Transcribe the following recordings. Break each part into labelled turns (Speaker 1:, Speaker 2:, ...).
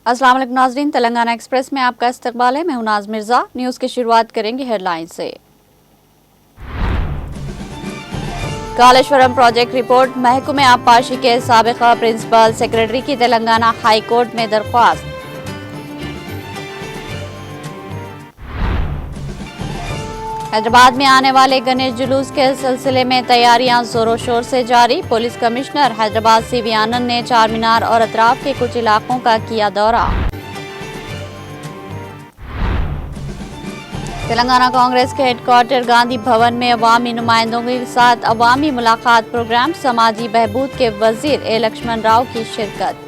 Speaker 1: अस्सलाम वालेकुम नाज़रीन, तेलंगाना एक्सप्रेस में आपका इस्तकबाल है। मैं हूं नाज मिर्जा। न्यूज़ की शुरुआत करेंगे हेडलाइन से। कालेश्वरम प्रोजेक्ट रिपोर्ट, महकमे आबपाशी के साबिका प्रिंसिपल सेक्रेटरी की तेलंगाना हाई कोर्ट में दरख्वास्त। हैदराबाद में आने वाले गणेश जुलूस के सिलसिले में तैयारियां जोरों शोर से जारी। पुलिस कमिश्नर हैदराबाद सीवी आनंद ने चार मीनार और अतराफ के कुछ इलाकों का किया दौरा। तेलंगाना कांग्रेस के हेडक्वार्टर गांधी भवन में अवामी नुमाइंदों के साथ अवामी मुलाकात प्रोग्राम, समाजी बहबूद के वजीर ए लक्ष्मण राव की शिरकत।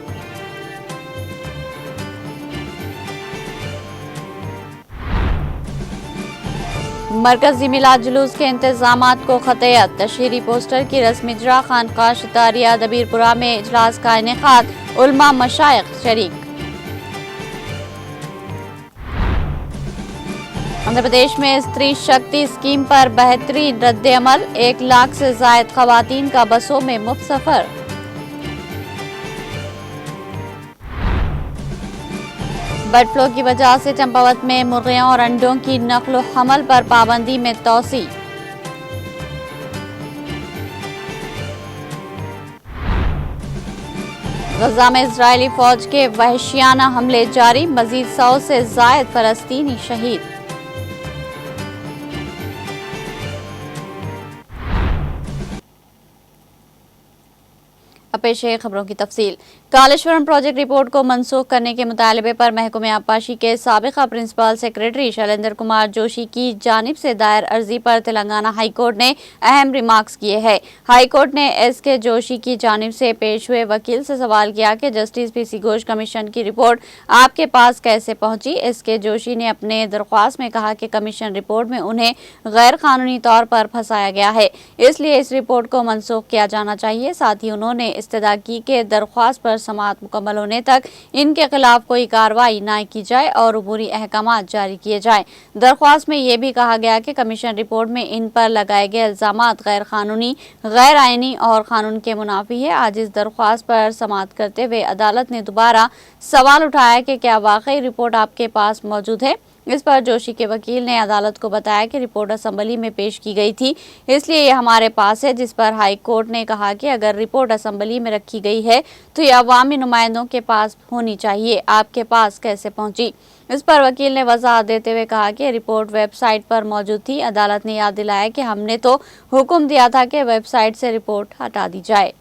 Speaker 1: मरकजी मिलाद जुलूस के इंतजामात को खतयत, तशहीरी पोस्टर की रस्म इजरा। खानकाह शितारिया दबीरपुरा में इजलास का इनेकाद, उलमा मशाइख शरीक। आंध्र प्रदेश में स्त्री शक्ति स्कीम पर बेहतरीन रद्द-ए-अमल, 1 लाख से जायद खवातीन का बसों में मुफ्त सफर। बर्ड फ्लू की वजह से चंपावत में मुर्गियों और अंडों की नक्ल हमल पर पाबंदी में तोसी। गजा में इजरायली फौज के वहशियाना हमले जारी, मजीद 100 से जायद फलस्तीनी शहीद। पेश है खबरों की तफसील। कालेश्वरम प्रोजेक्ट रिपोर्ट को मनसूख करने के मुतालबे पर महकमे आबपाशी के साबिका प्रिंसिपल सेक्रेटरी शैलेंद्र कुमार जोशी की जानिब से दायर अर्जी पर तेलंगाना हाई कोर्ट ने अहम रिमार्क्स किए हैं। हाई कोर्ट ने एस.के. जोशी की जानिब से पेश हुए वकील से सवाल किया कि जस्टिस पी.सी. घोष कमीशन की रिपोर्ट आपके पास कैसे पहुंची। एस.के. जोशी ने अपने दरख्वास्त में कहा कि कमीशन रिपोर्ट में उन्हें गैर कानूनी तौर पर फंसाया गया है, इसलिए इस रिपोर्ट को मनसूख किया जाना चाहिए। साथ ही उन्होंने इस्तदा की कि दरख्वास्त पर समाअत मुकम्मल होने तक इनके खिलाफ कोई कार्रवाई न की जाए और अबूरी अहकामात जारी किए जाए। दरख्वास्त में यह भी कहा गया कि कमीशन रिपोर्ट में इन पर लगाए गए इल्जामात गैर कानूनी, गैर आईनी और कानून के मुनाफी है। आज इस दरख्वास्त पर समाअत करते हुए अदालत ने दोबारा सवाल उठाया कि क्या वाकई रिपोर्ट आपके पास मौजूद है। इस पर जोशी के वकील ने अदालत को बताया कि रिपोर्ट असेंबली में पेश की गई थी, इसलिए ये हमारे पास है। जिस पर हाई कोर्ट ने कहा कि अगर रिपोर्ट असेंबली में रखी गई है तो ये अवामी नुमाइंदों के पास होनी चाहिए, आपके पास कैसे पहुंची। इस पर वकील ने वजाहत देते हुए कहा कि रिपोर्ट वेबसाइट पर मौजूद थी। अदालत ने याद दिलाया कि हमने तो हुक्म दिया था कि वेबसाइट से रिपोर्ट हटा दी जाए।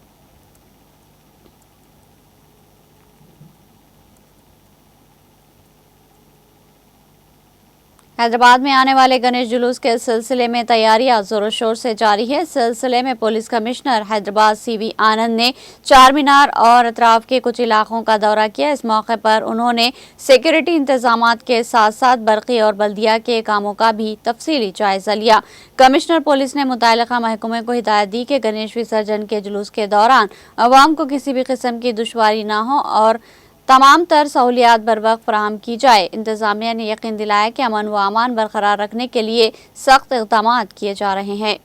Speaker 1: हैदराबाद में आने वाले गणेश जुलूस के सिलसिले में तैयारियां जोरों शोर से जारी है। सिलसिले में पुलिस कमिश्नर हैदराबाद सीवी आनंद ने चार मीनार और अतराफ के कुछ इलाकों का दौरा किया। इस मौके पर उन्होंने सिक्योरिटी इंतजामात के साथ साथ बरकी और बल्दिया के कामों का भी तफसीली जायजा लिया। कमिश्नर पुलिस ने मुतल्लिका महकमे को हिदायत दी कि गणेश विसर्जन के जुलूस के दौरान अवाम को किसी भी किस्म की दुश्वारी न हो और तमाम तर सहूलियात बर वक्त फराहम की जाए। इंतजामिया ने यकीन दिलाया कि अमन व अमान बरकरार रखने के लिए सख्त इक़दाम किए जा रहे हैं।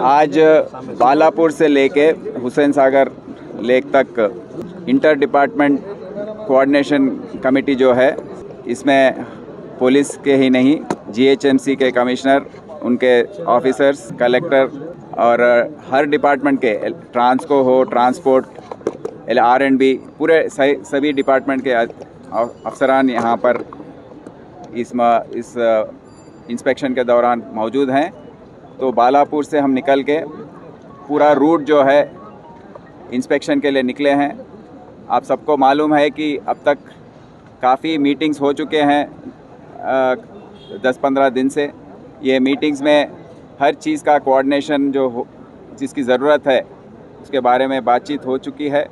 Speaker 2: आज बालापुर से लेके हुसैन सागर लेक तक इंटर डिपार्टमेंट कोऑर्डिनेशन कमेटी जो है, इसमें पुलिस के ही नहीं, जीएचएमसी के कमिश्नर, उनके ऑफिसर्स, कलेक्टर और हर डिपार्टमेंट के, ट्रांसको हो, ट्रांसपोर्ट, R&B, पूरे सभी डिपार्टमेंट के अफसरान यहाँ पर इस इंस्पेक्शन के दौरान मौजूद हैं। तो बालापुर से हम निकल के पूरा रूट जो है इंस्पेक्शन के लिए निकले हैं। आप सबको मालूम है कि अब तक काफ़ी मीटिंग्स हो चुके हैं 10-15 दिन से। ये मीटिंग्स में हर चीज़ का कोऑर्डिनेशन जिसकी ज़रूरत है उसके बारे में बातचीत हो चुकी है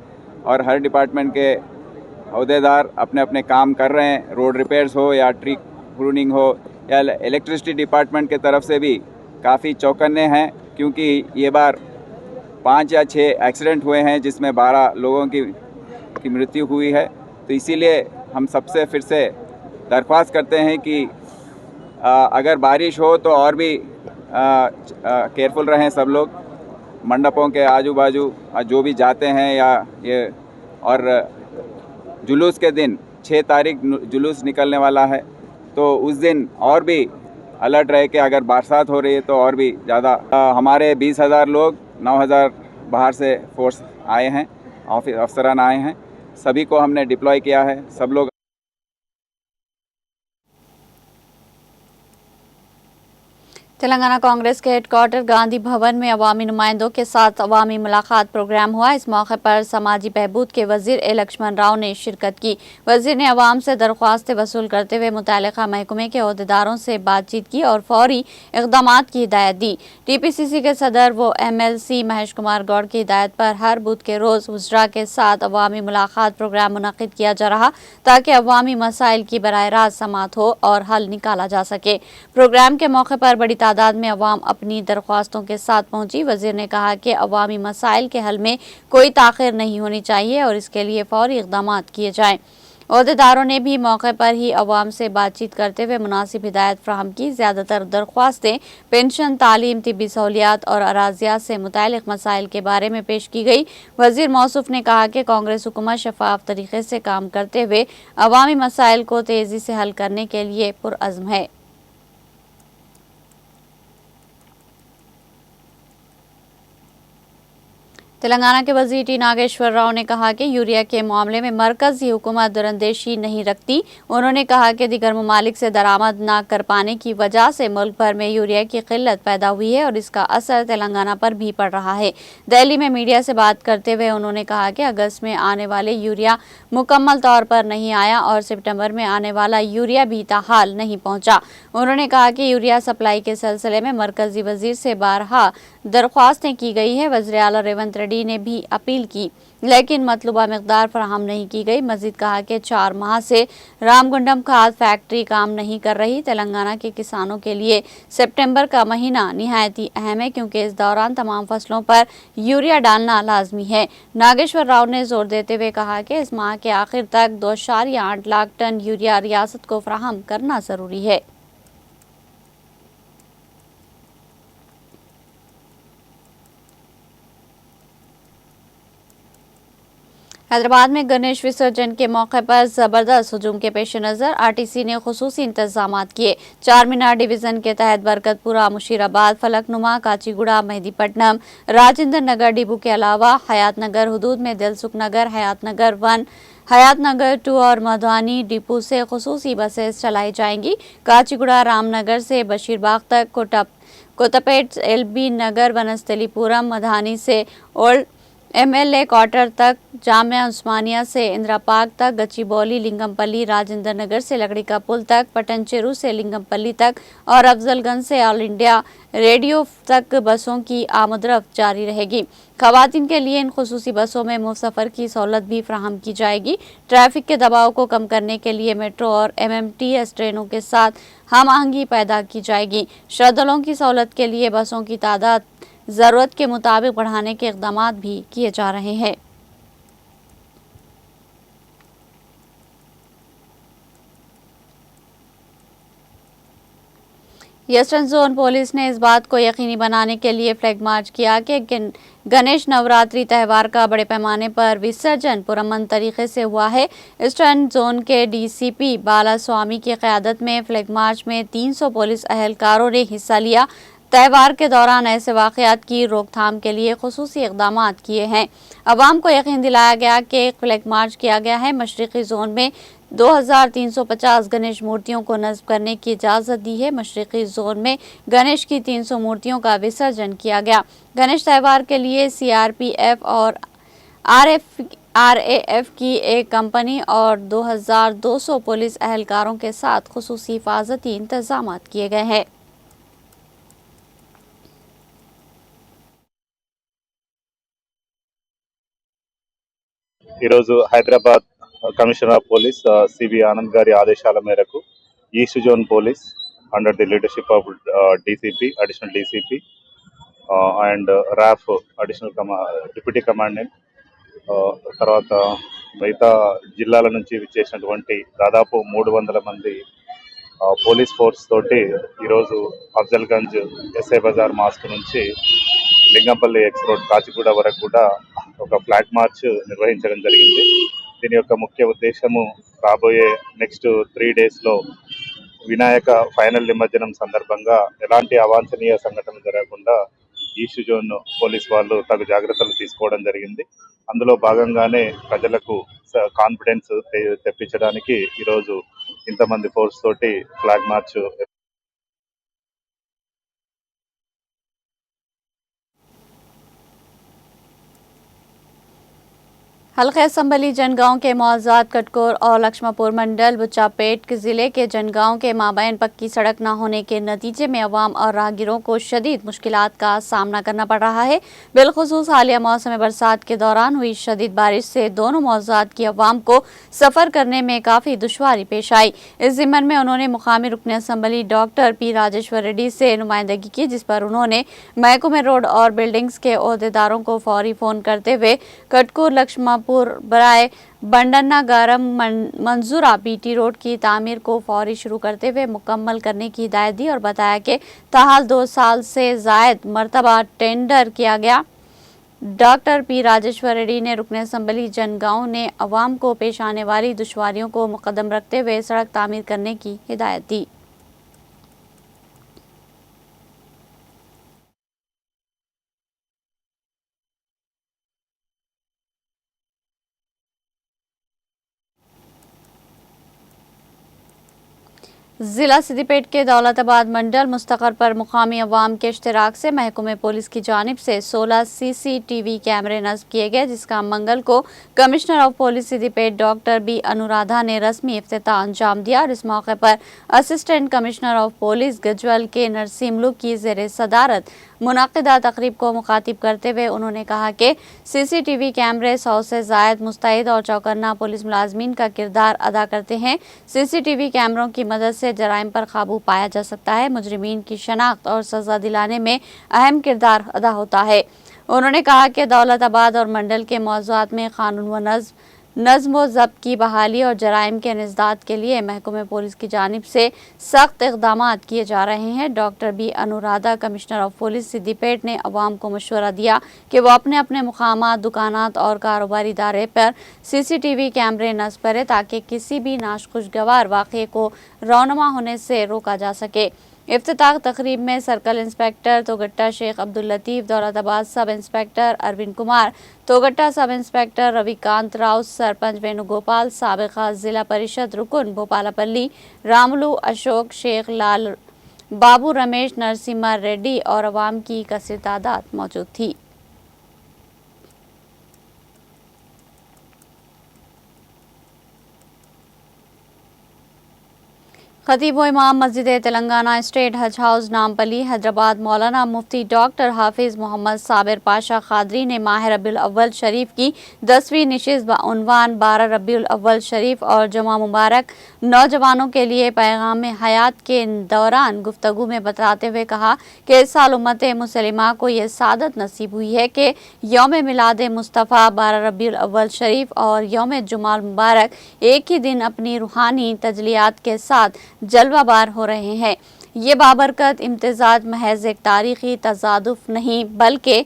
Speaker 2: और हर डिपार्टमेंट के अहदेदार अपने अपने काम कर रहे हैं। रोड रिपेयर्स हो या ट्री प्रूनिंग हो या इलेक्ट्रिसिटी डिपार्टमेंट के तरफ से भी काफ़ी चौकन्ने हैं, क्योंकि ये बार 5 या 6 एक्सीडेंट हुए हैं जिसमें 12 लोगों की मृत्यु हुई है। तो इसीलिए हम सबसे फिर से दरख्वास्त करते हैं कि अगर बारिश हो तो और भी केयरफुल रहें सब लोग। मंडपों के आजू बाजू जो भी जाते हैं या ये, और जुलूस के दिन 6 तारीख जुलूस निकलने वाला है, तो उस दिन और भी अलर्ट रहे कि अगर बरसात हो रही है तो और भी ज़्यादा। हमारे 20,000 लोग, 9,000 बाहर से फोर्स आए हैं, अफसरान आए हैं, सभी को हमने डिप्लॉय किया है। सब लोग
Speaker 1: तेलंगाना कांग्रेस के हेडक्वार्टर गांधी भवन में अवामी नुमाइंदों के साथ अवामी मुलाकात प्रोग्राम हुआ। इस मौके पर समाजी बहबूद के वजीर ए लक्ष्मण राव ने शिरकत की। वजीर ने अवाम से दरख्वास्तें वसूल करते हुए मुतल्लिका महकमे के अहदेदारों से बातचीत की और फौरी इक़दामात की हिदायत दी। टीपीसीसी के सदर व MLC महेश कुमार गौड़ की हिदायत पर हर बुध के रोज़ वज़रा के साथ अवामी मुलाकात प्रोग्राम मुनक़िद किया जा रहा, ताकि अवामी मसाइल की बराह रास्त समाअत हो और हल निकाला जा सके। प्रोग्राम के मौके पर बड़ी तादाद में अवाम अपनी दरख्वास्तों के साथ पहुंची। वजीर ने कहा कि अवामी मसाइल के हल में कोई ताख़ीर नहीं होनी चाहिए और इसके लिए फौरी इक़दामात किए जाएं। अहदेदारों ने भी मौके पर ही अवाम से बातचीत करते हुए मुनासिब हिदायत फ्राहम की। ज़्यादातर दरख्वास्तें पेंशन, तालीम, तिब्बी सहूलियात और अराजियात से मुतालिक मसाइल के बारे में पेश की गई। वजीर मौसूफ ने कहा कि कांग्रेस हुकूमत शफाफ तरीके से काम करते हुए अवामी मसाइल को तेज़ी से हल करने के लिए पुरअज़्म है। तेलंगाना के वज़ीर टी नागेश्वर राव ने कहा कि यूरिया के मामले में मरकज़ी हुकूमत दुरंदेशी नहीं रखती। उन्होंने कहा कि दीगर ममालिक से दरामद न कर पाने की वजह से मुल्क भर में यूरिया की किल्लत पैदा हुई है और इसका असर तेलंगाना पर भी पड़ रहा है। दिल्ली में मीडिया से बात करते हुए उन्होंने कहा कि अगस्त में आने वाले यूरिया मुकम्मल तौर पर नहीं आया और सितंबर में आने वाला यूरिया भी ताहाल नहीं पहुँचा। उन्होंने कहा कि यूरिया सप्लाई के सिलसिले में मरकज़ी वज़ीर से बारहा दरख्वास्तें की गई है। वज़ीर आला रेवंत रेड्डी ने भी अपील की, लेकिन मतलूबा मिक़दार फराहम नहीं की गई। मज़ीद कहा कि 4 माह से रामगुंडम खाद फैक्ट्री काम नहीं कर रही। तेलंगाना के किसानों के लिए सितंबर का महीना निहायत ही अहम है, क्योंकि इस दौरान तमाम फसलों पर यूरिया डालना लाजमी है। नागेश्वर राव ने जोर देते हुए कहा कि इस माह के आखिर तक 2.8 लाख टन यूरिया रियासत को फराहम करना ज़रूरी है। हैदराबाद में गणेश विसर्जन के मौके पर जबरदस्त हुजूम के पेश नज़र RTC ने खुसूसी इंतजामात किए। चारमीनार डिवीजन के तहत बरकतपुरा, मुशीराबाद, फलकनुमा, काचीगुड़ा, मेहदीपट्टनम, राजेंद्र नगर, डिबू के अलावा हयात नगर हदूद में दिलसुख नगर, हयात नगर 1, हयात नगर 2 और मधवानी डिपो से खुसूसी बसेस चलाई जाएंगी। काचीगुड़ा रामनगर से बशीरबाग तक, कोतपेट LB नगर, वनस्थलीपुरम, मधानी से ओल्ड MLA क्वार्टर तक, जामिया उस्मानिया से इंदिरा पार्क तक, गच्चीबौली, लिंगमपल्ली, राजेंद्र नगर से लकड़ी का पुल तक, पटनचेरू से लिंगमपल्ली तक और अफजलगंज से ऑल इंडिया रेडियो तक बसों की आमदरफ्त जारी रहेगी। खवातीन के लिए इन खुसूसी बसों में मुफ्त सफ़र की सहूलत भी फ्राहम की जाएगी। ट्रैफिक के दबाव को कम करने के लिए मेट्रो और MMTS ट्रेनों के साथ हम आहंगी पैदा की जाएगी। श्रद्धालुओं की सहूलत के लिए बसों की तादाद ज़रूरत के मुताबिक बढ़ाने के इक़दामात भी किए जा रहे हैं। ईस्टर्न जोन पुलिस ने इस बात को यकीनी बनाने के लिए फ्लैग मार्च किया कि गणेश नवरात्रि त्यौहार का बड़े पैमाने पर विसर्जन पुरअमन तरीके से हुआ है। ईस्टर्न जोन के DCP बालास्वामी की क़यादत में फ्लैग मार्च में 300 पुलिस अहलकारों ने हिस्सा लिया। त्यौहार के दौरान ऐसे वाक़यात की रोकथाम के लिए खुसूसी इक़दामात किए हैं। अवाम को यकीन दिलाया गया कि एक फ्लैग मार्च किया गया है। मशरक़ी जोन में 2350 गणेश मूर्तियों को नस्ब करने की इजाज़त दी है। मशरक़ी जोन में गणेश की 300 मूर्तियों का विसर्जन किया गया। गणेश त्यौहार के लिए CRPF और RAF की एक कंपनी और 2200 पुलिस अहलकारों के साथ खुसूसी हिफाजती इंतजामात किए गए हैं।
Speaker 3: ఈరోజు Hyderabad commissioner of police CB Anand గారి ఆదేశాల మేరకు east zone police under the leadership of DCP, additional DCP and RAF additional deputy commandant, తర్వాత మిగతా జిల్లాల నుంచి విచ్చేసినటువంటి దాదాపు 300 మంది పోలీస్ ఫోర్స్ తోటి ఈరోజు అఫ్జల్గంజ్ ఎస్ఐ బజార్ మాస్క్ నుంచి లింగంపల్లి ఎక్స్ రోడ్ కాచిగూడ వరకు కూడా ఒక ఫ్లాగ్ మార్చ్ నిర్వహించడం జరిగింది. దీని యొక్క ముఖ్య ఉద్దేశము రాబోయే నెక్స్ట్ 3 డేస్లో వినాయక ఫైనల్ నిమజ్జనం సందర్భంగా ఎలాంటి అవాంఛనీయ సంఘటనలు జరగకుండా ఈస్ట్ జోన్ పోలీస్ వాళ్ళు తగు జాగ్రత్తలు తీసుకోవడం జరిగింది. అందులో భాగంగానే ప్రజలకు కాన్ఫిడెన్స్ తెప్పించడానికి ఈరోజు ఇంతమంది ఫోర్స్ తోటి ఫ్లాగ్ మార్చ్
Speaker 1: हल्का संभली जनगांव के मुआवजात कटकोर और लक्ष्मणपुर मंडल बुचापेट के जिले के जनगांव के माबैन पक्की सड़क न होने के नतीजे में अवाम और राहगीरों को शदीद मुश्किलात का सामना करना पड़ रहा है। बिलखुसूस हालिया मौसम बरसात के दौरान हुई शदीद बारिश से दोनों मुआवजात की अवाम को सफ़र करने में काफ़ी दुश्वारी पेश आई। इस ज़िम्मन में उन्होंने मुकामी रुकन assembly doctor P Rajeshwar Reddy से नुमाइंदगी की, जिस पर उन्होंने महकमे रोड और बिल्डिंग्स के ओहदेदारों को फौरी फ़ोन करते हुए कटकोर लक्ष्मणपुर बराए बंडन्ना गारम मंजूरा बीटी रोड की तामीर को फौरी शुरू करते हुए मुकम्मल करने की हिदायत दी और बताया कि ताहाल 2 साल से जायद मरतबा टेंडर किया गया। डॉक्टर पी राजेश्वर रेड्डी ने रुकन असम्बली जनगांव ने अवाम को पेश आने वाली दुश्वारियों को मुकद्दम रखते हुए सड़क तामीर करने की हिदायत दी। जिला सिद्दीपेट के दौलताबाद मंडल मुस्तकर पर मुकामी अवाम के इश्तराक से महकमे पुलिस की जानिब से 16 CCTV कैमरे नस्ब किए गए, जिसका मंगल को commissioner of police Siddipet doctor B Anuradha ने रस्मी इफ्तिताह अंजाम दिया। और इस मौके पर assistant commissioner of police Gajwel K Narsimlu की ज़ेर सदारत मुनाकिदा तकरीब को मुखातिब करते हुए उन्होंने कहा कि CCTV कैमरे 100 से ज़ायद मुस्तैद और चौकन्ना पुलिस मुलाजमीन का किरदार अदा करते हैं। CCTV कैमरों की मदद से जराइम पर काबू पाया जा सकता है, मुजरिमीन की शनाख्त और सज़ा दिलाने में अहम किरदार अदा होता है। उन्होंने कहा कि दौलताबाद और मंडल के मौज़ूआत में कानून व नज़्म व ज़ब्त की बहाली और जराइम के निज़दात के लिए महकमे पुलिस की जानिब से सख्त इक़दामात किए जा रहे हैं। Doctor B Anuradha commissioner of police Siddipet ने अवाम को मशवरा दिया कि वो अपने अपने मुकामात, दुकानात और कारोबारी इदारे पर CCTV कैमरे नस्ब करें ताकि किसी भी नाखुशगवार वाक़े को रौनमा होने से रोका जा सके। इफ्तिताह तकरीब में circle inspector Toguta Shaikh Abdul Latif, Daulatabad sub inspector Arvind Kumar, Toguta sub inspector Ravikant Rao, सरपंच वेणुगोपाल, साबिका जिला परिषद रुकन भोपालपल्ली रामुलू, अशोक शेख, लाल बाबू, रमेश, नरसिम्हा रेड्डी और अवाम की कसीर तादाद मौजूद थी। खतीब व इमाम मस्जिद तेलंगाना स्टेट हज हाउस नामपली हैदराबाद मौलाना मुफ्ती डॉक्टर हाफिज मोहम्मद साबिर पाशा खादरी ने माह रबीउल अव्वल शरीफ की 10वीं निशिस्त बउनवान 12 रबीउल अव्वल शरीफ और जुमा मुबारक नौजवानों के लिए पैगाम हयात के दौरान गुफ्तगू में बताते हुए कहा कि इस साल उम्मत मुसलिमा को ये सादत नसीब हुई है कि यौम मिलाद मुस्तफ़ा 12 रबीउल अव्वल शरीफ और यौम जुमा मुबारक एक ही दिन अपनी रूहानी तजलियात के साथ जलवाबार हो रहे हैं। ये बाबरकत इम्तिजाज महज एक तारीखी तजादुफ नहीं बल्कि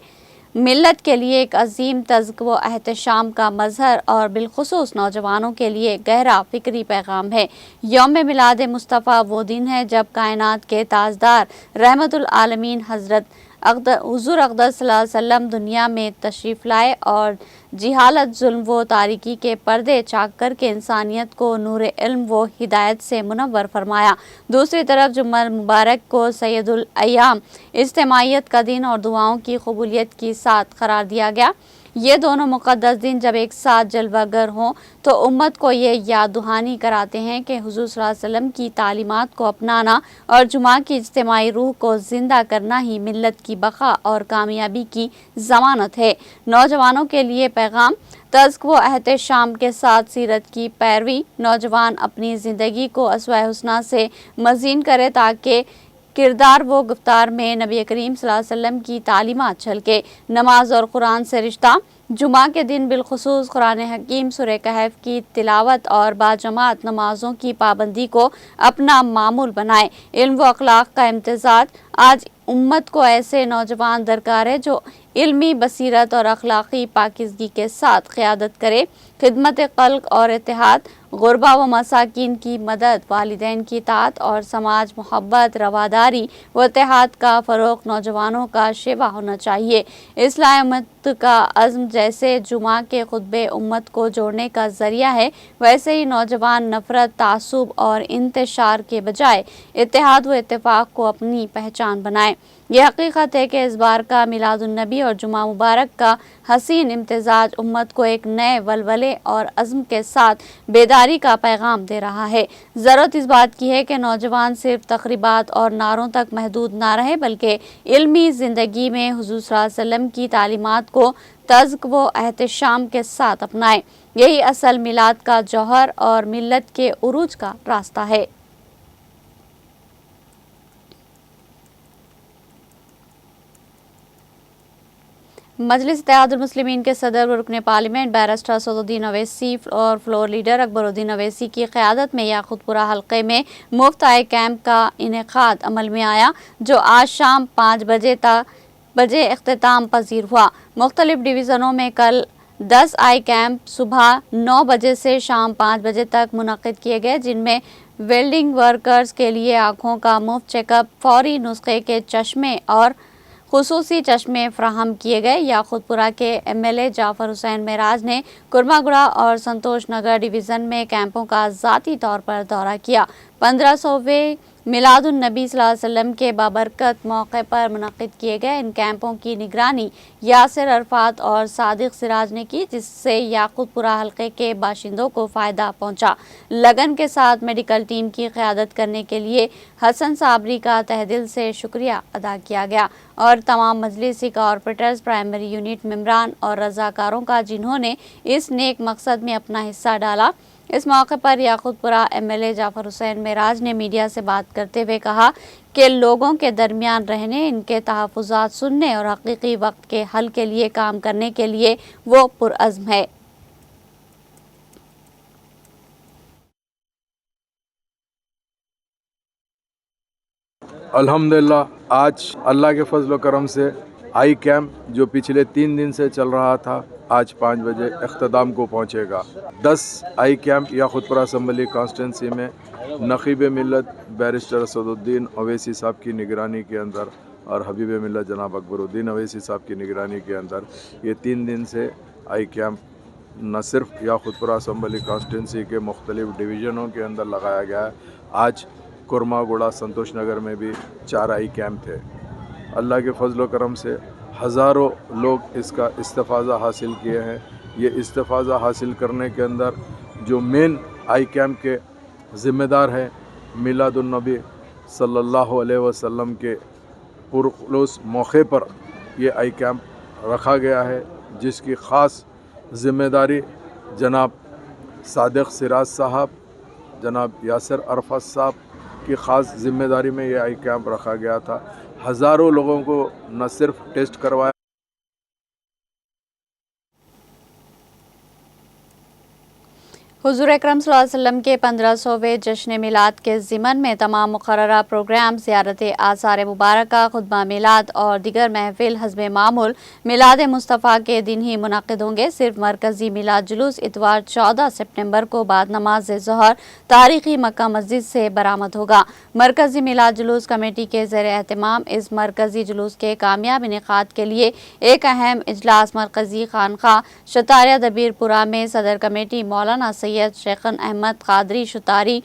Speaker 1: मिल्लत के लिए एक अजीम तज़्क व एहतशाम का मजहर और बिलखुसूस नौजवानों के लिए गहरा फिक्री पैगाम है। यौम मिलाद मुस्तफ़ा वो दिन है जब कायनात के ताजदार रहमतुल आलमीन हज़रत हुज़ूर अक़दस सल्लल्लाहु अलैहि वसल्लम दुनिया में तशरीफ़ लाए और जिहालत, जुल्म व तारीकी के पर्दे चाक करके इंसानियत को नूर इल्म व हिदायत से मुनव्वर फरमाया। दूसरी तरफ जुम्मा मुबारक को सैयदुल अय्याम, इज्तिमाइयत का दिन और दुआओं की कबूलियत की साथ करार दिया गया। ये दोनों मुक़द्दस दिन जब एक साथ जलवागर हों तो उम्मत को ये याद दहानी कराते हैं कि हुज़ूर सल्लल्लाहु अलैहि वसल्लम की तालीमात को अपनाना और जुमा की इज्तिमाई रूह को ज़िंदा करना ही मिल्लत की बका और कामयाबी की ज़मानत है। नौजवानों के लिए पैगाम तज़्क व एहतशाम के साथ सीरत की पैरवी, नौजवान अपनी ज़िंदगी को अस्वा हुस्ना से मज़ीन करे ताकि کردار و گفتار میں نبی کریم صلی اللہ علیہ وسلم کی تعلیمات جھلکے۔ نماز اور قرآن سے رشتہ۔ جمعہ کے دن بالخصوص قرآن حکیم سورہ کہف کی تلاوت اور باجماعت نمازوں کی پابندی کو اپنا معمول بنائے۔ علم و اخلاق کا امتزاج۔ آج امت کو ایسے نوجوان درکار ہے جو علمی بصیرت اور اخلاقی پاکیزگی کے ساتھ قیادت کرے۔ خدمت خلق اور اتحاد، غربا و مساکین کی مدد، والدین کی اطاعت اور سماج محبت، رواداری و اتحاد کا فروغ نوجوانوں کا شیوا ہونا چاہیے۔ اصلاح امت کا عزم جیسے جمعہ کے خطبے امت کو جوڑنے کا ذریعہ ہے، ویسے ہی نوجوان نفرت، تعصب اور انتشار کے بجائے اتحاد و اتفاق کو اپنی پہچان بنائے۔ یہ حقیقت ہے کہ اس بار کا میلاد النبی اور جمعہ مبارک کا حسین امتزاج امت کو ایک نئے ولولے اور عزم کے ساتھ بیداری کا پیغام دے رہا ہے۔ ضرورت اس بات کی ہے کہ نوجوان صرف تقریبات اور نعروں تک محدود نہ رہے، بلکہ علمی زندگی میں حضور صلی اللہ علیہ وسلم کی تعلیمات کو تذک و احتشام کے ساتھ اپنائے۔ یہی اصل میلاد کا جوہر اور ملت کے عروج کا راستہ ہے۔ مجلس اتحاد المسلمین کے صدر و رکن پارلیمنٹ بیرسٹر اسد الدین اویسی اور فلور لیڈر اکبر الدین اویسی کی قیادت میں یاقوت پورہ حلقے میں مفت آئی کیمپ کا انعقاد عمل میں آیا، جو آج شام 5 بجے اختتام پذیر ہوا۔ مختلف ڈویژنوں میں کل 10 آئی کیمپ صبح 9 بجے سے شام 5 بجے تک منعقد کیے گئے، جن میں ویلڈنگ ورکرز کے لیے آنکھوں کا مفت چیک اپ، فوری نسخے کے چشمے اور خصوصی چشمے فراہم کیے گئے۔ یاقوت پورہ کے ایم ایل اے جعفر حسین معراج نے کرما گڑا اور سنتوش نگر ڈویژن میں کیمپوں کا ذاتی طور پر دورہ کیا۔ 1500ویں میلاد النبی صلی اللہ علیہ وسلم کے بابرکت موقع پر منعقد کیے گئے ان کیمپوں کی نگرانی یاسر عرفات اور صادق سراج نے کی، جس سے یاقوت پورہ حلقے کے باشندوں کو فائدہ پہنچا۔ لگن کے ساتھ میڈیکل ٹیم کی قیادت کرنے کے لیے حسن صابری کا تہہ دل سے شکریہ ادا کیا گیا، اور تمام مجلسی کارپوریٹرز، پرائمری یونٹ ممبران اور رضاکاروں کا جنہوں نے اس نیک مقصد میں اپنا حصہ ڈالا۔ اس موقع پر یاقوت پورہ ایم ایل اے جعفر حسین معراج نے میڈیا سے بات کرتے ہوئے کہا کہ لوگوں کے درمیان رہنے، ان کے تحفظات سننے اور حقیقی وقت کے حل کے لیے کام کرنے کے لیے وہ پرعزم ہے۔
Speaker 4: الحمدللہ آج اللہ کے فضل و کرم سے آئی کیمپ جو پچھلے 3 دن سے چل رہا تھا، آج 5 بجے اختتام کو پہنچے گا۔ 10 آئی کیمپ یاقوت پورہ اسمبلی کانسٹیٹنسی میں نقیب ملت بیرسٹر اسد الدین اویسی صاحب کی نگرانی کے اندر اور حبیب ملت جناب اکبر الدین اویسی صاحب کی نگرانی کے اندر یہ 3 دن سے آئی کیمپ نہ صرف یاقوت پورہ اسمبلی کانسٹیٹنسی کے مختلف ڈویژنوں کے اندر لگایا گیا ہے، آج کرما گوڑا سنتوش نگر میں بھی 4 آئی کیمپ تھے۔ اللہ کے فضل و کرم سے ہزاروں لوگ اس کا استفادہ حاصل کیے ہیں۔ یہ استفادہ حاصل کرنے کے اندر جو مین آئی کیمپ کے ذمہ دار ہیں، میلاد النبی صلی اللہ علیہ وسلم کے پرخلوص موقع پر یہ آئی کیمپ رکھا گیا ہے، جس کی خاص ذمہ داری جناب صادق سراج صاحب، جناب یاسر عرفات صاحب کی خاص ذمہ داری میں یہ آئی کیمپ رکھا گیا تھا۔ ہزاروں لوگوں کو نہ صرف ٹیسٹ کروایا،
Speaker 1: حضور اکرم صلی اللہ علیہ وسلم کے 1500ویں جشن میلاد کے ضمن میں تمام مقررہ پروگرام، زیارت آثار مبارکہ، خطبہ میلاد اور دیگر محفل حسب معمول میلاد مصطفیٰ کے دن ہی منعقد ہوں گے۔ صرف مرکزی میلاد جلوس اتوار 14 سپٹمبر کو بعد نماز ظہر تاریخی مکہ مسجد سے برآمد ہوگا۔ مرکزی میلاد جلوس کمیٹی کے زیر اہتمام اس مرکزی جلوس کے کامیاب انعقاد کے لیے ایک اہم اجلاس مرکزی خانقاہ شتاریہ دبیر پورہ میں صدر کمیٹی مولانا سید شیخن احمد قادری شتاری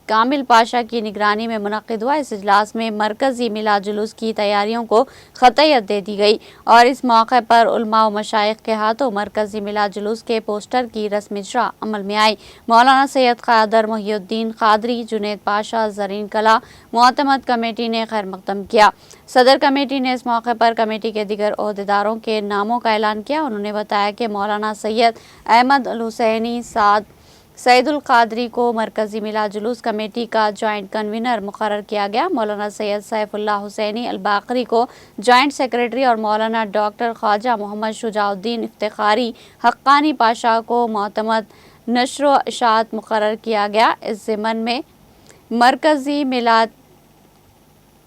Speaker 1: کامل پاشا کی نگرانی میں منعقد ہوا۔ اس اجلاس میں مرکزی میلاد جلوس کی تیاریوں کو خطیت دے دی گئی، اور اس موقع پر علماء و مشائخ کے ہاتھوں مرکزی میلاد جلوس کے پوسٹر کی رسم اجرا عمل میں آئی۔ مولانا سید قادر محی الدین قادری، جنید پاشا، زرین کلا معتمد کمیٹی نے خیر مقدم کیا۔ صدر کمیٹی نے اس موقع پر کمیٹی کے دیگر عہدیداروں کے ناموں کا اعلان کیا۔ انہوں نے بتایا کہ مولانا سید احمد الحسینی، سعد سعید القادری کو مرکزی میلاد جلوس کمیٹی کا جوائنٹ کنوینر مقرر کیا گیا. مولانا سید سیف اللہ حسینی الباقری کو جوائنٹ سیکریٹری اور مولانا ڈاکٹر خواجہ محمد شجاع الدین افتخاری حقانی پاشا کو معتمد نشر و اشاعت مقرر کیا گیا. اس ضمن میں مرکزی میلاد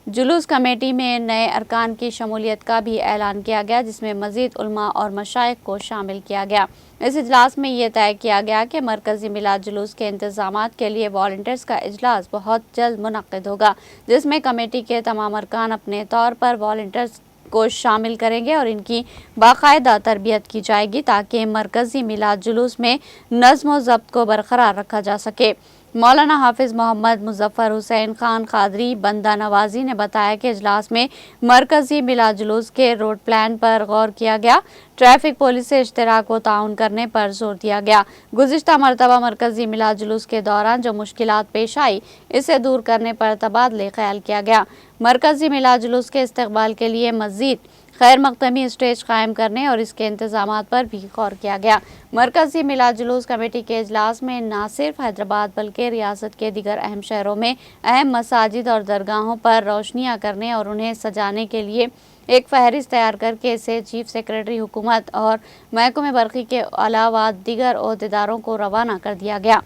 Speaker 1: جلوس کمیٹی میں نئے ارکان کی شمولیت کا بھی اعلان کیا گیا، جس میں مزید علماء اور مشائخ کو شامل کیا گیا. اس اجلاس میں یہ طے کیا گیا کہ مرکزی میلاد جلوس کے انتظامات کے لیے والنٹیئرز کا اجلاس بہت جلد منعقد ہوگا، جس میں کمیٹی کے تمام ارکان اپنے طور پر والنٹیئرز کو شامل کریں گے اور ان کی باقاعدہ تربیت کی جائے گی تاکہ مرکزی میلاد جلوس میں نظم و ضبط کو برقرار رکھا جا سکے. مولانا حافظ محمد مظفر حسین خان قادری بندہ نوازی نے بتایا کہ اجلاس میں مرکزی میلاد جلوس کے روڈ پلان پر غور کیا گیا. ٹریفک پولیس سے اشتراک و تعاون کرنے پر زور دیا گیا. گزشتہ مرتبہ مرکزی میلاد جلوس کے دوران جو مشکلات پیش آئی اسے دور کرنے پر تبادلہ خیال کیا گیا. مرکزی میلاد جلوس کے استقبال کے لیے مزید خیر مقدمی اسٹیج قائم کرنے اور اس کے انتظامات پر بھی غور کیا گیا. مرکزی میلاد جلوس کمیٹی کے اجلاس میں نہ صرف حیدرآباد بلکہ ریاست کے دیگر اہم شہروں میں اہم مساجد اور درگاہوں پر روشنیاں کرنے اور انہیں سجانے کے لیے ایک فہرست تیار کر کے اسے چیف سیکریٹری حکومت اور محکمہ برقی کے علاوہ دیگر عہدیداروں کو روانہ کر دیا گیا.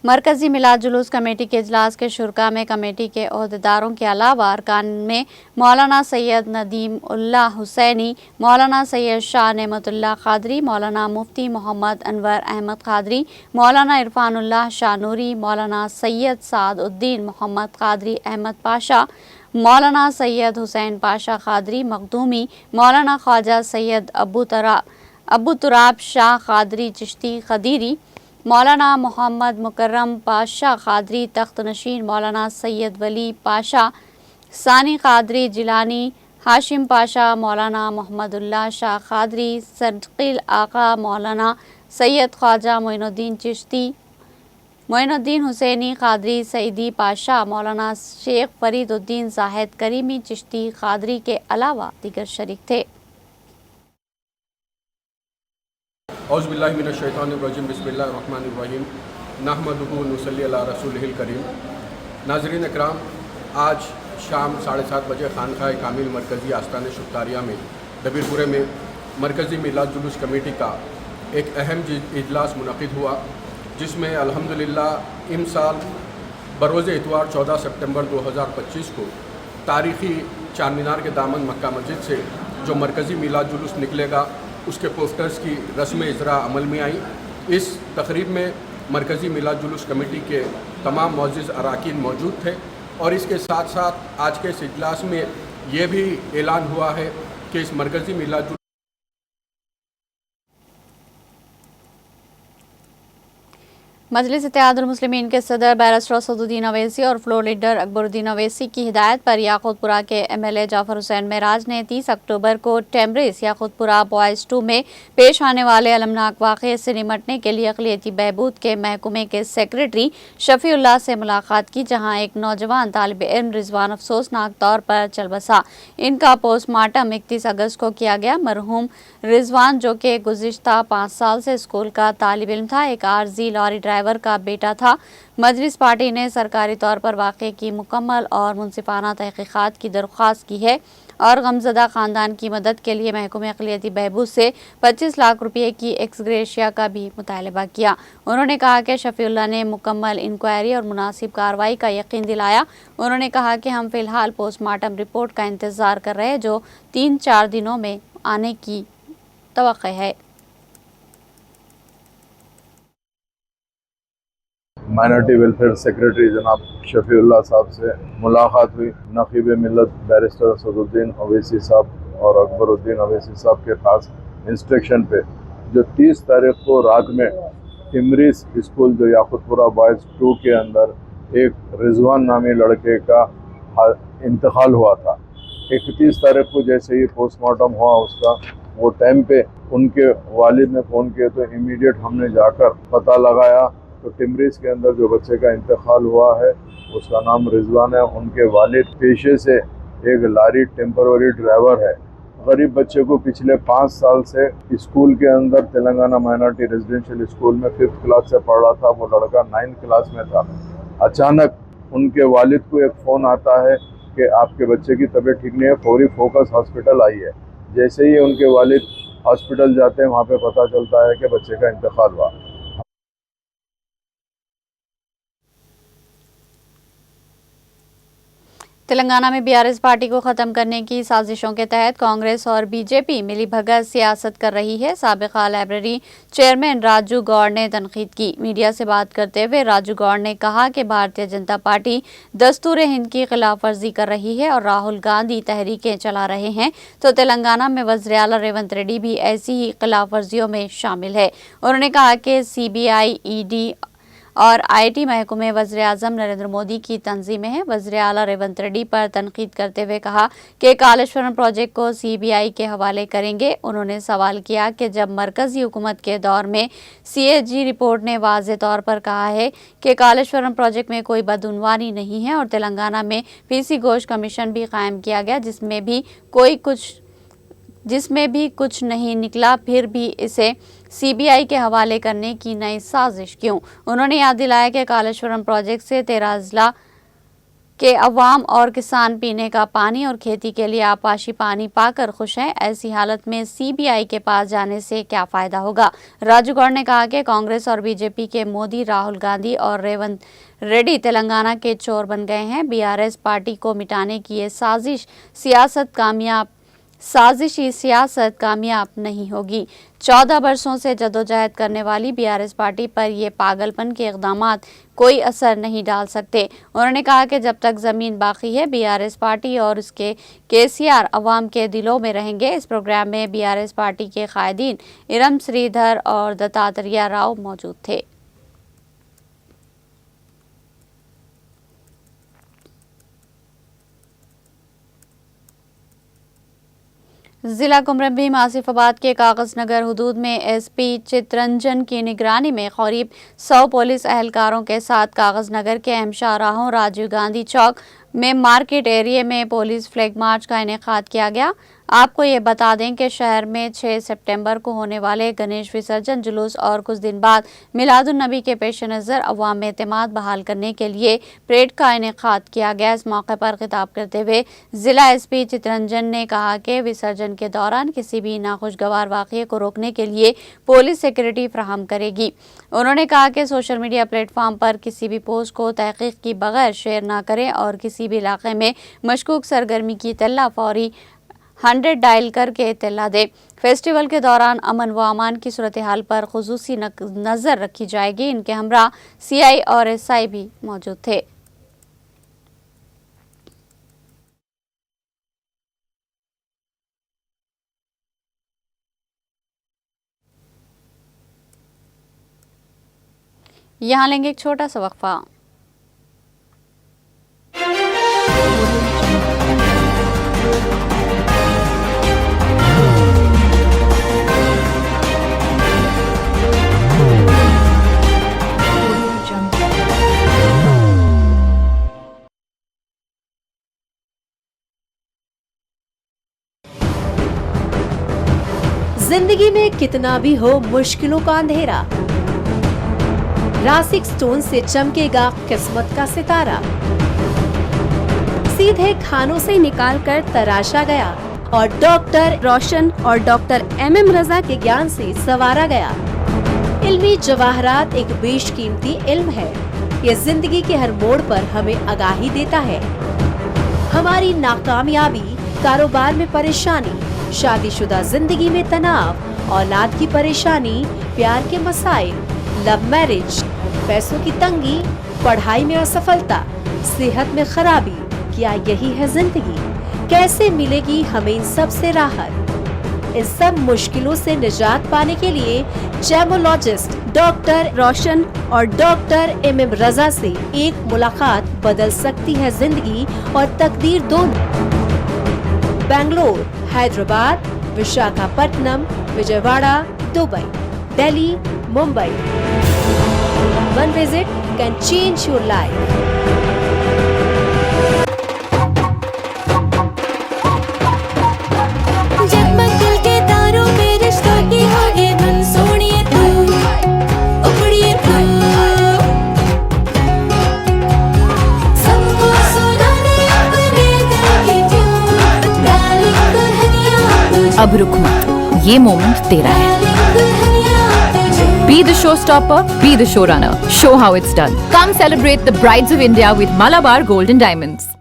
Speaker 1: مرکزی میلاد جلوس کمیٹی کے اجلاس کے شرکاء میں کمیٹی کے عہدیداروں کے علاوہ ارکان میں مولانا سید ندیم اللہ حسینی، مولانا سید شاہ نعمت اللہ قادری، مولانا مفتی محمد انور احمد قادری، مولانا عرفان اللہ شاہ نوری، مولانا سید سعد الدین محمد قادری احمد پاشا، مولانا سید حسین پاشا قادری مخدومی، مولانا خواجہ سید ابو تراب شاہ قادری چشتی قدیری، مولانا محمد مکرم پاشا قادری تخت نشین، مولانا سید ولی پاشا ثانی قادری جیلانی، ہاشم پاشا، مولانا محمد اللہ شاہ قادری صدقیل آقا، مولانا سید خواجہ معین الدین چشتی، معین الدین حسینی قادری سعیدی پاشا، مولانا شیخ فرید الدین زاہد کریمی چشتی قادری کے علاوہ دیگر شریک تھے.
Speaker 5: اعوذ باللہ من الشیطان الرجیم، بسم اللہ الرحمن الرحیم، نحمدہ و نصلی علی رسولہ الکریم. ناظرین اکرام، آج شام 7:30 بجے خانقاہ کامل مرکزی آستان شکاریہ میں دبیر پورے میں مرکزی میلاد جلوس کمیٹی کا ایک اہم اجلاس منعقد ہوا، جس میں الحمدللہ امسال بروز اتوار 14 سپٹمبر 2025 کو تاریخی چار مینار کے دامن مکہ مسجد سے جو مرکزی میلاد جلوس نکلے گا اس کے پوسٹرز کی رسم اجراء عمل میں آئی. اس تقریب میں مرکزی میلاد جلوس کمیٹی کے تمام معزز اراکین موجود تھے اور اس کے ساتھ ساتھ آج کے اس اجلاس میں یہ بھی اعلان ہوا ہے کہ اس مرکزی میلاد جلوس
Speaker 1: مجلس اتحاد المسلمین کے صدر بیرسٹر اسد الدین اویسی اور فلور لیڈر اکبر الدین اویسی کی ہدایت پر یاقوت پورہ کے ایم ایل اے جعفر حسین معراج نے 30 اکتوبر کو ٹیمبریز یاقوت پورہ بوائز 2 میں پیش آنے والے المناک واقعے سے نمٹنے کے لیے اقلیتی بہبود کے محکمے کے سیکریٹری شفیع اللہ سے ملاقات کی، جہاں ایک نوجوان طالب علم رضوان افسوسناک طور پر چل بسا. ان کا پوسٹ مارٹم 31 اگست کو کیا گیا. مرحوم رضوان، جو کہ گزشتہ 5 سال سے اسکول کا طالب علم تھا، ایک عارضی لاری ڈرائیور کا بیٹا تھا. مجلس پارٹی نے سرکاری طور پر واقعے کی مکمل اور منصفانہ تحقیقات کی درخواست کی ہے اور غمزدہ خاندان کی مدد کے لیے محکمہ اقلیتی بہبود سے 25 لاکھ روپے کی ایکس گریشیا کا بھی مطالبہ کیا. انہوں نے کہا کہ شفیع اللہ نے مکمل انکوائری اور مناسب کارروائی کا یقین دلایا. انہوں نے کہا کہ ہم فی الحال پوسٹ مارٹم رپورٹ کا انتظار کر رہے ہیں جو 3-4 دنوں میں آنے کی توقع ہے.
Speaker 4: مائنرٹی ویلفیئر سیکریٹری جناب شفیع اللہ صاحب سے ملاقات ہوئی. نقیب ملت بیرسٹر اسد الدین اویسی صاحب اور اکبر الدین اویسی صاحب کے خاص انسٹرکشن پہ جو 30 تاریخ کو رات میں ٹیمبریز اسکول جو یاقوت پورہ بوائز 2 کے اندر ایک رضوان نامی لڑکے کا انتقال ہوا تھا. 31 تاریخ کو جیسے ہی پوسٹ مارٹم ہوا اس کا وہ ٹائم پہ ان کے والد نے فون کیا تو امیڈیٹ ہم نے جا کر پتہ لگایا تو ٹیمبریز کے اندر جو بچے کا انتقال ہوا ہے اس کا نام رضوان ہے. ان کے والد پیشے سے ایک لاری ٹیمپروری ڈرائیور ہے. गरीब बच्चे को पिछले 5 साल से स्कूल के अंदर तेलंगाना माइनॉरिटी रेजिडेंशियल स्कूल में 5th क्लास से पढ़ रहा था, वो लड़का 9th क्लास में था। अचानक उनके वालिद को एक फ़ोन आता है कि आपके बच्चे की तबीयत ठीक नहीं है, फौरी फोकस हॉस्पिटल आई है। जैसे ही उनके वालिद हॉस्पिटल जाते हैं, वहाँ पे पता चलता है कि बच्चे का इंतकाल हुआ।
Speaker 1: तेलंगाना में बीआरएस पार्टी को खत्म करने की साजिशों के तहत कांग्रेस और बीजेपी मिलीभगत सियासत कर रही है। साबिका लाइब्रेरी चेयरमैन राजू गौड़ ने तनकीद की। मीडिया से बात करते हुए राजू गौड़ ने कहा कि भारतीय जनता पार्टी दस्तूर हिंद की खिलाफ वर्जी कर रही है और राहुल गांधी तहरीकें चला रहे हैं, तो तेलंगाना में वज़ीर आला रेवंत रेड्डी भी ऐसी ही खिलाफ वर्जियों में शामिल है। उन्होंने कहा कि सीबीआई, ईडी और आईटी महकमे वज़ीर आज़म नरेंद्र मोदी की तंजीम है। वज़ीर आला रेवंत रेड्डी पर तनकीद करते हुए कहा कि कालेश्वरम प्रोजेक्ट को सीबीआई के हवाले करेंगे। उन्होंने सवाल किया कि जब मरकजी हुकूमत के दौर में सीएजी रिपोर्ट ने वाज़े तौर पर कहा है कि कालेश्वरम प्रोजेक्ट में कोई बदउनवानी नहीं है और तेलंगाना में पीसी घोष कमीशन भी कायम किया गया जिसमें भी कुछ नहीं निकला, फिर भी इसे सीबीआई के हवाले करने की नई साजिश क्यों? उन्होंने याद दिलाया कि कालेश्वरम प्रोजेक्ट से 13 अजला के अवाम और किसान पीने का पानी और खेती के लिए आपाशी पानी पाकर खुश हैं। ऐसी हालत में सीबीआई के पास जाने से क्या फ़ायदा होगा? राजू गौड़ ने कहा कि कांग्रेस और बीजेपी के मोदी, राहुल गांधी और रेवंत रेड्डी तेलंगाना के चोर बन गए हैं। बीआरएस पार्टी को मिटाने की ये साजिशी सियासत कामयाब नहीं होगी। 14 बरसों से जदोजहद करने वाली बीआरएस पार्टी पर ये पागलपन के इक़दामात कोई असर नहीं डाल सकते। उन्होंने कहा कि जब तक ज़मीन बाकी है, बीआरएस पार्टी और उसके केसीआर अवाम के दिलों में रहेंगे। इस प्रोग्राम में बीआरएस पार्टी के कायदीन इरम श्रीधर और दत्तात्रेय राव मौजूद थे। जिला कुमरम भीम आसिफाबाद के कागज नगर हुदूद में एसपी चितरंजन की निगरानी में करीब 100 पुलिस एहलकारों के साथ कागज नगर के अहम शाहराहों राजीव गांधी चौक में मार्केट एरिया में पुलिस फ्लैग मार्च का इनेकाद किया गया। आपको ये बता दें कि शहर में 6 सितंबर को होने वाले गणेश विसर्जन जुलूस और कुछ दिन बाद मिलादुन्नबी के पेश नज़र अवाम में एतमाद बहाल करने के लिए परेड का इनेकाद किया गया। इस मौके पर खिताब करते हुए ज़िला एसपी चितरंजन ने कहा कि विसर्जन के दौरान किसी भी नाखुशगवार वाक़ये को रोकने के लिए पुलिस सिक्योरिटी फराहम करेगी। उन्होंने कहा कि सोशल मीडिया प्लेटफॉर्म पर किसी भी पोस्ट को तहकीक की बगैर शेयर न करें और किसी भी इलाके में मशकूक सरगर्मी की इत्तला फौरी 100 डायल करके इत्तला दे। फेस्टिवल के दौरान अमन व अमान की सूरत हाल पर खुसूसी नज़र रखी जाएगी। इनके हमरा सीआई और एसआई भी मौजूद थे। यहाँ लेंगे एक छोटा सा वक्फा।
Speaker 6: जिंदगी में कितना भी हो मुश्किलों का अंधेरा, रासिक स्टोन से चमकेगा किस्मत का सितारा। सीधे खानों से निकाल कर तराशा गया और डॉक्टर रोशन और डॉक्टर MM रजा के ज्ञान से संवारा गया। इल्मी जवाहरात एक बेशकीमती इल्म है। ये जिंदगी के हर मोड़ पर हमें आगाही देता है। हमारी नाकामयाबी, कारोबार में परेशानी, शादीशुदा जिंदगी में तनाव, औलाद की परेशानी, प्यार के मसाइल, लव मैरिज, पैसों की तंगी, पढ़ाई में असफलता, सेहत में खराबी, क्या यही है जिंदगी? कैसे मिलेगी हमें इन सब से राहत? इन सब मुश्किलों से निजात पाने के लिए जेमोलॉजिस्ट डॉक्टर रोशन और डॉक्टर MM रजा से एक मुलाकात बदल सकती है जिंदगी और तकदीर दोनों। Bangalore, Hyderabad, Visakhapatnam, Vijayawada, Dubai, Delhi, Mumbai. One visit can change your life.
Speaker 7: जब अब रुक मत, ये मोमेंट तेरा है. Be the showstopper, be the showrunner. Show how it's done. Come celebrate the Brides of India with Malabar Gold and Diamonds.